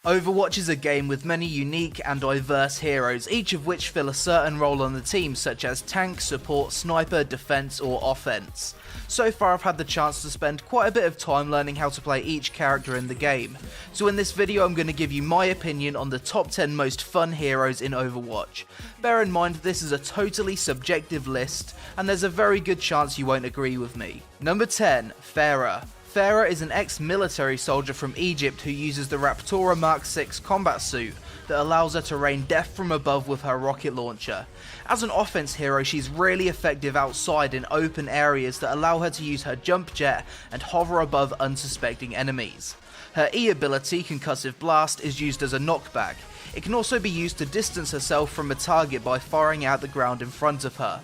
Overwatch is a game with many unique and diverse heroes, each of which fill a certain role on the team, such as tank, support, sniper, defense, or offense. So far I've had the chance to spend quite a bit of time learning how to play each character in the game. So in this video I'm going to give you my opinion on the top 10 most fun heroes in Overwatch. Bear in mind this is a totally subjective list, and there's a very good chance you won't agree with me. Number 10, Pharah. Pharah is an ex-military soldier from Egypt who uses the Raptora Mark 6 combat suit that allows her to rain death from above with her rocket launcher. As an offense hero, she's really effective outside in open areas that allow her to use her jump jet and hover above unsuspecting enemies. Her E ability, Concussive Blast, is used as a knockback. It can also be used to distance herself from a target by firing out the ground in front of her.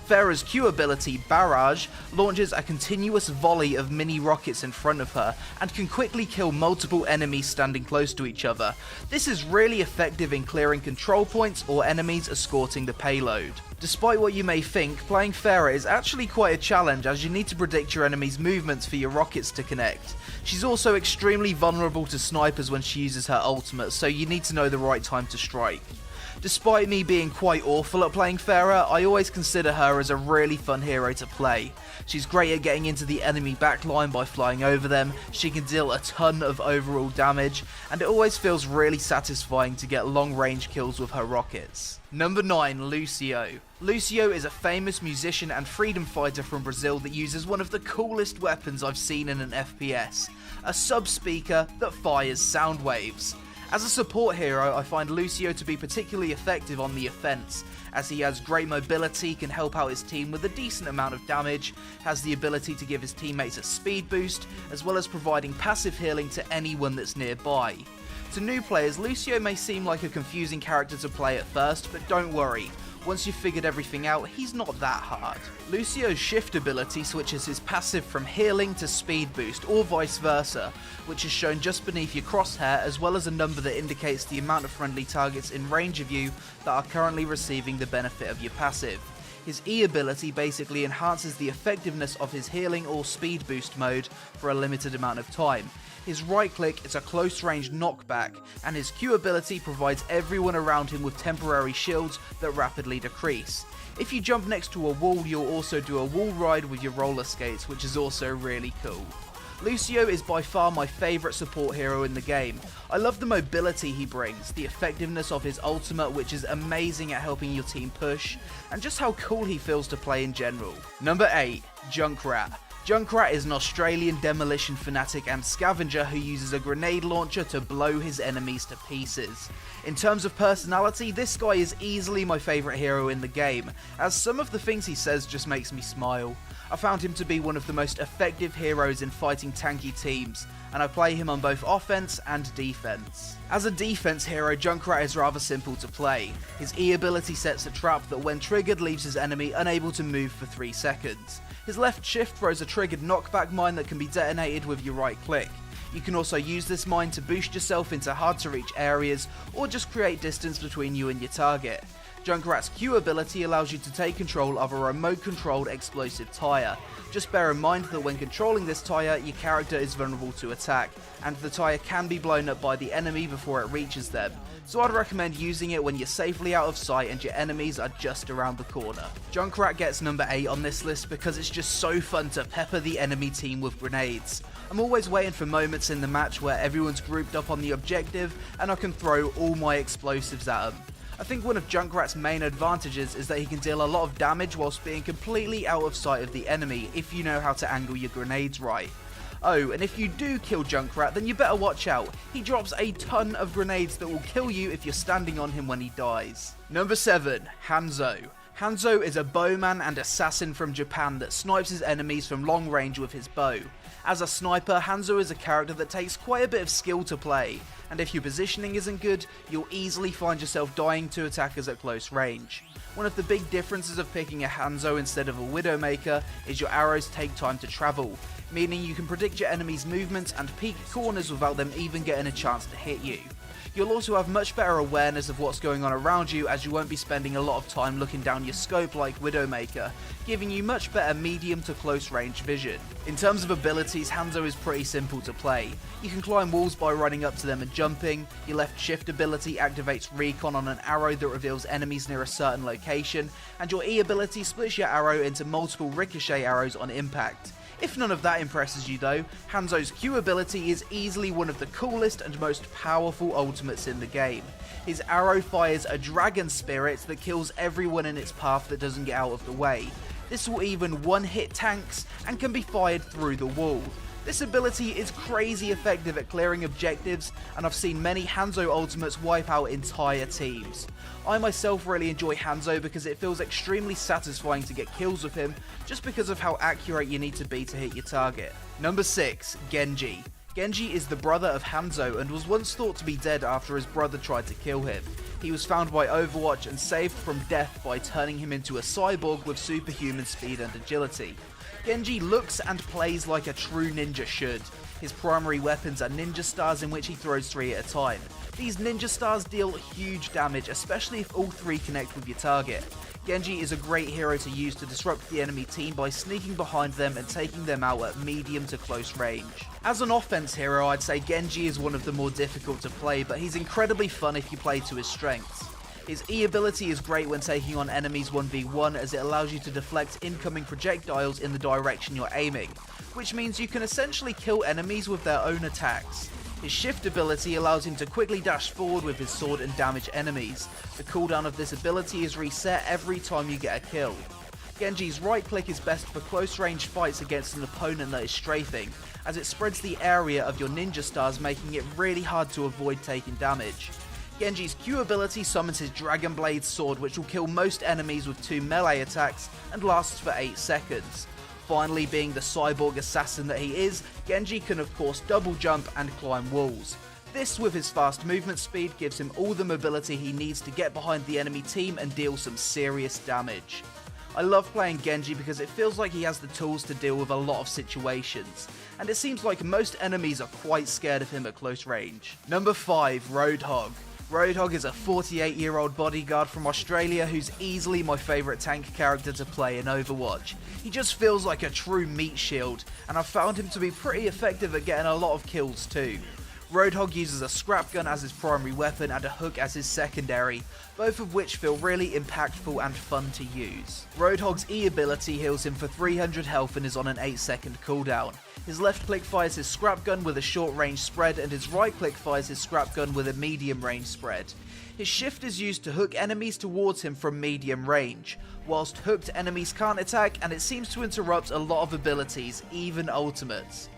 Pharah's Q ability, Barrage, launches a continuous volley of mini rockets in front of her and can quickly kill multiple enemies standing close to each other. This is really effective in clearing control points or enemies escorting the payload. Despite what you may think, playing Pharah is actually quite a challenge as you need to predict your enemy's movements for your rockets to connect. She's also extremely vulnerable to snipers when she uses her ultimate, so you need to know the right time to strike. Despite me being quite awful at playing Pharah, I always consider her as a really fun hero to play. She's great at getting into the enemy backline by flying over them, she can deal a ton of overall damage, and it always feels really satisfying to get long range kills with her rockets. Number 9, Lucio. Lucio is a famous musician and freedom fighter from Brazil that uses one of the coolest weapons I've seen in an FPS, a sub-speaker that fires sound waves. As a support hero, I find Lucio to be particularly effective on the offense, as he has great mobility, can help out his team with a decent amount of damage, has the ability to give his teammates a speed boost, as well as providing passive healing to anyone that's nearby. To new players, Lucio may seem like a confusing character to play at first, but don't worry. Once you've figured everything out, he's not that hard. Lucio's shift ability switches his passive from healing to speed boost, or vice versa, which is shown just beneath your crosshair, as well as a number that indicates the amount of friendly targets in range of you that are currently receiving the benefit of your passive. His E ability basically enhances the effectiveness of his healing or speed boost mode for a limited amount of time. His right click is a close range knockback, and his Q ability provides everyone around him with temporary shields that rapidly decrease. If you jump next to a wall, you'll also do a wall ride with your roller skates, which is also really cool. Lucio is by far my favourite support hero in the game. I love the mobility he brings, the effectiveness of his ultimate which is amazing at helping your team push, and just how cool he feels to play in general. Number 8, Junkrat. Junkrat is an Australian demolition fanatic and scavenger who uses a grenade launcher to blow his enemies to pieces. In terms of personality, this guy is easily my favourite hero in the game, as some of the things he says just makes me smile. I found him to be one of the most effective heroes in fighting tanky teams, and I play him on both offense and defense. As a defense hero, Junkrat is rather simple to play. His E ability sets a trap that when triggered leaves his enemy unable to move for 3 seconds. His left shift throws a triggered knockback mine that can be detonated with your right click. You can also use this mine to boost yourself into hard to reach areas or just create distance between you and your target. Junkrat's Q ability allows you to take control of a remote controlled explosive tyre. Just bear in mind that when controlling this tyre, your character is vulnerable to attack, and the tyre can be blown up by the enemy before it reaches them. So I'd recommend using it when you're safely out of sight and your enemies are just around the corner. Junkrat gets number 8 on this list because it's just so fun to pepper the enemy team with grenades. I'm always waiting for moments in the match where everyone's grouped up on the objective and I can throw all my explosives at them. I think one of Junkrat's main advantages is that he can deal a lot of damage whilst being completely out of sight of the enemy if you know how to angle your grenades right. Oh, and if you do kill Junkrat, then you better watch out. He drops a ton of grenades that will kill you if you're standing on him when he dies. Number 7, Hanzo. Hanzo is a bowman and assassin from Japan that snipes his enemies from long range with his bow. As a sniper, Hanzo is a character that takes quite a bit of skill to play, and if your positioning isn't good, you'll easily find yourself dying to attackers at close range. One of the big differences of picking a Hanzo instead of a Widowmaker is your arrows take time to travel, meaning you can predict your enemy's movements and peek corners without them even getting a chance to hit you. You'll also have much better awareness of what's going on around you, as you won't be spending a lot of time looking down your scope like Widowmaker, giving you much better medium to close range vision. In terms of abilities, Hanzo is pretty simple to play. You can climb walls by running up to them and jumping, your left shift ability activates recon on an arrow that reveals enemies near a certain location, and your E ability splits your arrow into multiple ricochet arrows on impact. If none of that impresses you though, Hanzo's Q ability is easily one of the coolest and most powerful ultimates in the game. His arrow fires a dragon spirit that kills everyone in its path that doesn't get out of the way. This will even one-hit tanks and can be fired through the wall. This ability is crazy effective at clearing objectives, and I've seen many Hanzo ultimates wipe out entire teams. I myself really enjoy Hanzo because it feels extremely satisfying to get kills with him, just because of how accurate you need to be to hit your target. Number 6. Genji. Genji is the brother of Hanzo and was once thought to be dead after his brother tried to kill him. He was found by Overwatch and saved from death by turning him into a cyborg with superhuman speed and agility. Genji looks and plays like a true ninja should. His primary weapons are ninja stars, in which he throws 3 at a time. These ninja stars deal huge damage, especially if all 3 connect with your target. Genji is a great hero to use to disrupt the enemy team by sneaking behind them and taking them out at medium to close range. As an offense hero, I'd say Genji is one of the more difficult to play, but he's incredibly fun if you play to his strengths. His E ability is great when taking on enemies 1v1, as it allows you to deflect incoming projectiles in the direction you're aiming, which means you can essentially kill enemies with their own attacks. His shift ability allows him to quickly dash forward with his sword and damage enemies. The cooldown of this ability is reset every time you get a kill. Genji's right click is best for close range fights against an opponent that is strafing, as it spreads the area of your ninja stars, making it really hard to avoid taking damage. Genji's Q ability summons his Dragon Blade sword, which will kill most enemies with 2 melee attacks and lasts for 8 seconds. Finally, being the cyborg assassin that he is, Genji can of course double jump and climb walls. This, with his fast movement speed, gives him all the mobility he needs to get behind the enemy team and deal some serious damage. I love playing Genji because it feels like he has the tools to deal with a lot of situations, and it seems like most enemies are quite scared of him at close range. Number 5. Roadhog. Roadhog is a 48-year-old bodyguard from Australia who's easily my favourite tank character to play in Overwatch. He just feels like a true meat shield, and I've found him to be pretty effective at getting a lot of kills too. Roadhog uses a scrap gun as his primary weapon and a hook as his secondary, both of which feel really impactful and fun to use. Roadhog's E ability heals him for 300 health and is on an 8-second cooldown. His left click fires his scrap gun with a short range spread, and his right click fires his scrap gun with a medium range spread. His shift is used to hook enemies towards him from medium range. Whilst hooked, enemies can't attack, and it seems to interrupt a lot of abilities, even ultimates.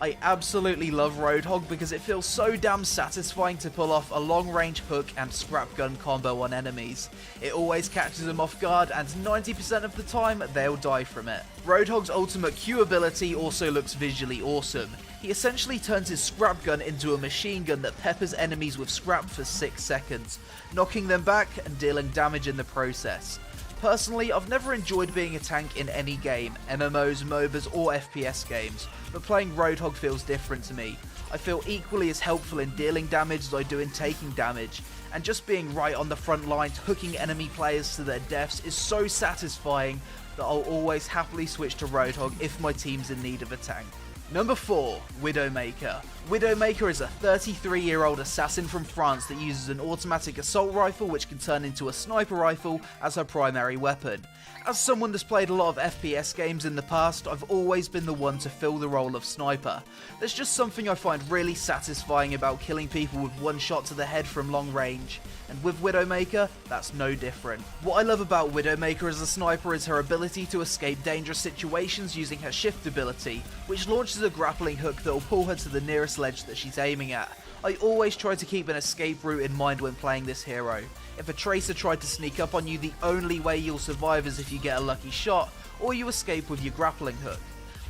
I absolutely love Roadhog because it feels so damn satisfying to pull off a long range hook and scrap gun combo on enemies. It always catches them off guard, and 90% of the time they'll die from it. Roadhog's ultimate Q ability also looks visually awesome. He essentially turns his scrap gun into a machine gun that peppers enemies with scrap for 6 seconds, knocking them back and dealing damage in the process. Personally, I've never enjoyed being a tank in any game, MMOs, MOBAs or FPS games, but playing Roadhog feels different to me. I feel equally as helpful in dealing damage as I do in taking damage, and just being right on the front lines hooking enemy players to their deaths is so satisfying that I'll always happily switch to Roadhog if my team's in need of a tank. Number 4. Widowmaker. Widowmaker is a 33-year-old assassin from France that uses an automatic assault rifle which can turn into a sniper rifle as her primary weapon. As someone that's played a lot of FPS games in the past, I've always been the one to fill the role of sniper. There's just something I find really satisfying about killing people with one shot to the head from long range, and with Widowmaker, that's no different. What I love about Widowmaker as a sniper is her ability to escape dangerous situations using her shift ability, which launches a grappling hook that will pull her to the nearest ledge that she's aiming at. I always try to keep an escape route in mind when playing this hero. If a tracer tried to sneak up on you, the only way you'll survive is if you get a lucky shot, or you escape with your grappling hook.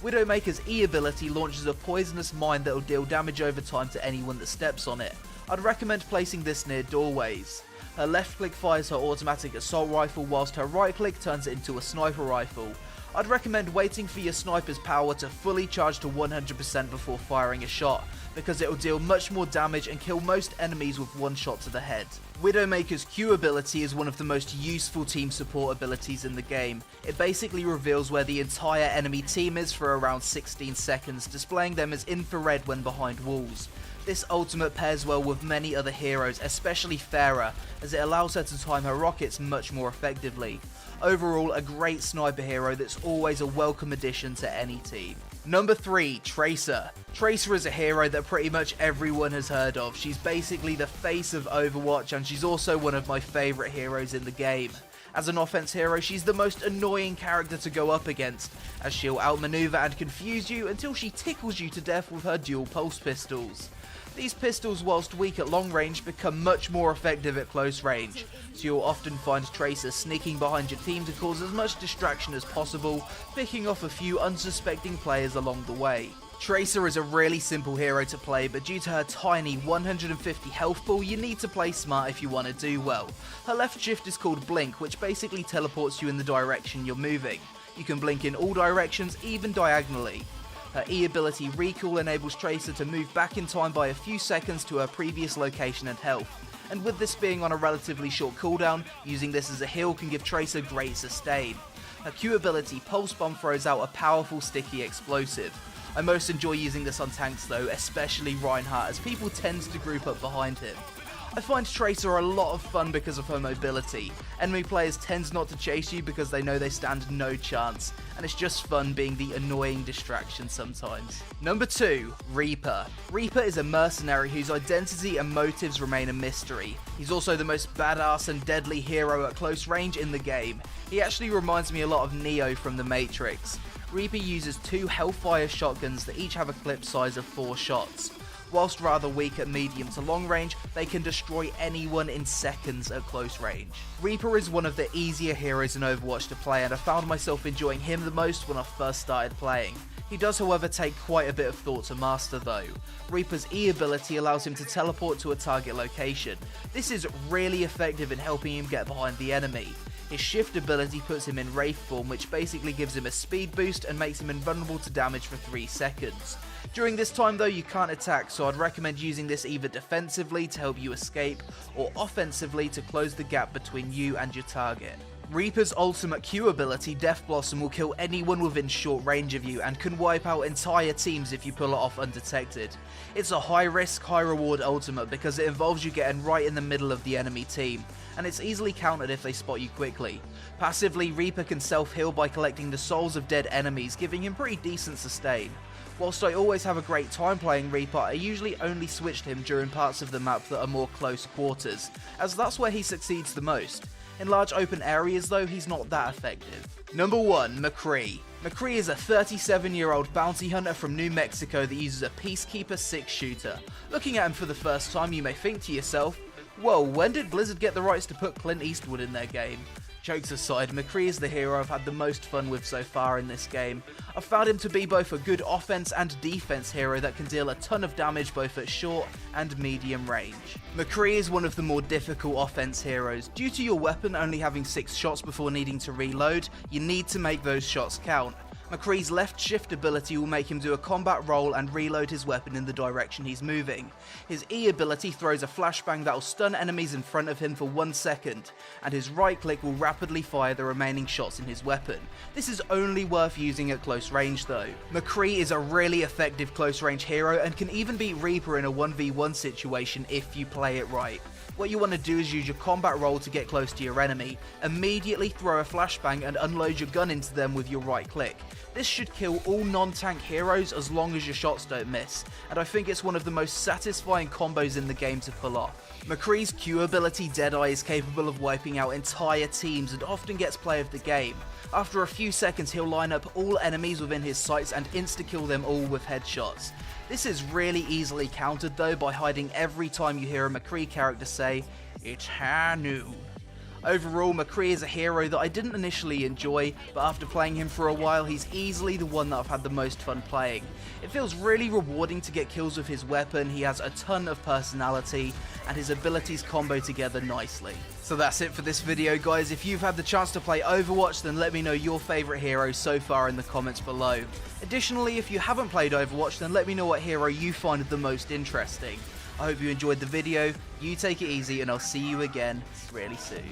Widowmaker's E ability launches a poisonous mine that will deal damage over time to anyone that steps on it. I'd recommend placing this near doorways. Her left click fires her automatic assault rifle, whilst her right click turns it into a sniper rifle. I'd recommend waiting for your sniper's power to fully charge to 100% before firing a shot, because it will deal much more damage and kill most enemies with one shot to the head. Widowmaker's Q ability is one of the most useful team support abilities in the game. It basically reveals where the entire enemy team is for around 16 seconds, displaying them as infrared when behind walls. This ultimate pairs well with many other heroes, especially Pharah, as it allows her to time her rockets much more effectively. Overall, a great sniper hero that's always a welcome addition to any team. Number 3, Tracer. Tracer is a hero that pretty much everyone has heard of. She's basically the face of Overwatch, and she's also one of my favourite heroes in the game. As an offense hero, she's the most annoying character to go up against, as she'll outmaneuver and confuse you until she tickles you to death with her dual pulse pistols. These pistols, whilst weak at long range, become much more effective at close range, so you'll often find Tracer sneaking behind your team to cause as much distraction as possible, picking off a few unsuspecting players along the way. Tracer is a really simple hero to play, but due to her tiny 150 health pool, you need to play smart if you want to do well. Her left shift is called Blink, which basically teleports you in the direction you're moving. You can blink in all directions, even diagonally. Her E ability Recall enables Tracer to move back in time by a few seconds to her previous location and health, and with this being on a relatively short cooldown, using this as a heal can give Tracer great sustain. Her Q ability Pulse Bomb throws out a powerful sticky explosive. I most enjoy using this on tanks though, especially Reinhardt, as people tend to group up behind him. I find Tracer a lot of fun because of her mobility. Enemy players tend not to chase you because they know they stand no chance, and it's just fun being the annoying distraction sometimes. Number 2, Reaper. Reaper is a mercenary whose identity and motives remain a mystery. He's also the most badass and deadly hero at close range in the game. He actually reminds me a lot of Neo from The Matrix. Reaper uses 2 Hellfire shotguns that each have a clip size of 4 shots. Whilst rather weak at medium to long range, they can destroy anyone in seconds at close range. Reaper is one of the easier heroes in Overwatch to play, and I found myself enjoying him the most when I first started playing. He does however take quite a bit of thought to master though. Reaper's E ability allows him to teleport to a target location. This is really effective in helping him get behind the enemy. His shift ability puts him in Wraith form, which basically gives him a speed boost and makes him invulnerable to damage for 3 seconds. During this time though, you can't attack, so I'd recommend using this either defensively to help you escape, or offensively to close the gap between you and your target. Reaper's ultimate Q ability, Death Blossom, will kill anyone within short range of you and can wipe out entire teams if you pull it off undetected. It's a high risk, high reward ultimate because it involves you getting right in the middle of the enemy team, and it's easily countered if they spot you quickly. Passively, Reaper can self-heal by collecting the souls of dead enemies, giving him pretty decent sustain. Whilst I always have a great time playing Reaper, I usually only switch him during parts of the map that are more close quarters, as that's where he succeeds the most. In large open areas though, he's not that effective. Number 1, McCree. McCree is a 37-year-old bounty hunter from New Mexico that uses a Peacekeeper 6-shooter. Looking at him for the first time, you may think to yourself, whoa, when did Blizzard get the rights to put Clint Eastwood in their game? Jokes aside, McCree is the hero I've had the most fun with so far in this game. I've found him to be both a good offense and defense hero that can deal a ton of damage both at short and medium range. McCree is one of the more difficult offense heroes. Due to your weapon only having 6 shots before needing to reload, you need to make those shots count. McCree's left shift ability will make him do a combat roll and reload his weapon in the direction he's moving. His E ability throws a flashbang that will stun enemies in front of him for 1 second, and his right click will rapidly fire the remaining shots in his weapon. This is only worth using at close range though. McCree is a really effective close range hero and can even beat Reaper in a 1v1 situation if you play it right. What you want to do is use your combat roll to get close to your enemy, immediately throw a flashbang and unload your gun into them with your right click. This should kill all non-tank heroes as long as your shots don't miss, and I think it's one of the most satisfying combos in the game to pull off. McCree's Q ability Deadeye is capable of wiping out entire teams and often gets play of the game. After a few seconds he'll line up all enemies within his sights and insta-kill them all with headshots. This is really easily countered though by hiding every time you hear a McCree character say, "It's high noon." Overall, McCree is a hero that I didn't initially enjoy, but after playing him for a while, he's easily the one that I've had the most fun playing. It feels really rewarding to get kills with his weapon, he has a ton of personality, and his abilities combo together nicely. So that's it for this video, guys. If you've had the chance to play Overwatch, then let me know your favourite hero so far in the comments below. Additionally, if you haven't played Overwatch, then let me know what hero you find the most interesting. I hope you enjoyed the video, you take it easy, and I'll see you again really soon.